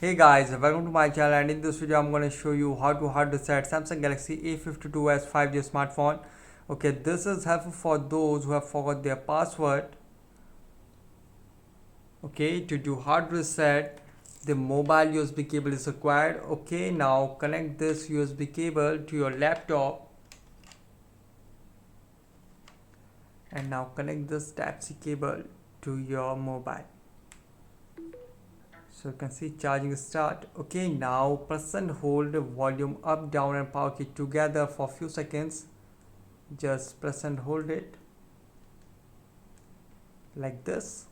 Hey guys, welcome to my channel, and in this video I'm going to show you how to hard reset Samsung Galaxy A52s 5G smartphone. Okay, this is helpful for those who have forgot their password. Okay, to do hard reset, the mobile USB cable is required. Okay, now connect this USB cable to your laptop and now connect this Type-C cable to your mobile. So you can see charging start. Okay, now press and hold the volume up, down and power key together for few seconds. Just press and hold it like this.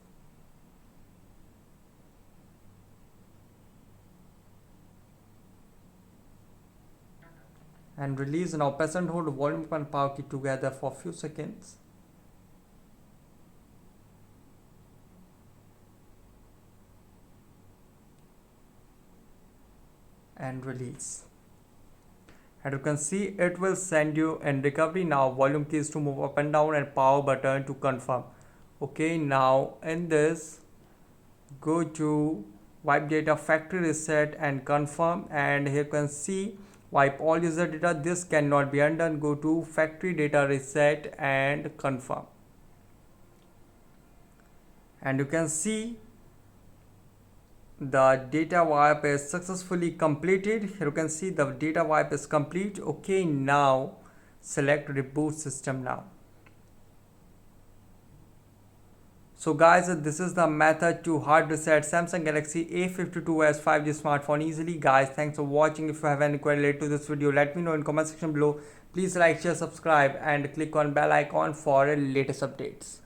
And release. Now press and hold the volume up and power key together for few seconds. And release. And you can see it will send you in recovery. Now volume keys to move up and down and power button to confirm. Okay, now in this go to wipe data factory reset and confirm, and here you can see wipe all user data. This cannot be undone. Go to factory data reset and confirm, and you can see the data wipe is successfully completed. Here you can see the data wipe is complete. Okay, now select reboot system now. So guys, this is the method to hard reset Samsung Galaxy A52s 5G smartphone easily. Guys, thanks for watching. If you have any query related to this video, let me know in comment section below. Please like, share, subscribe and click on bell icon for latest updates.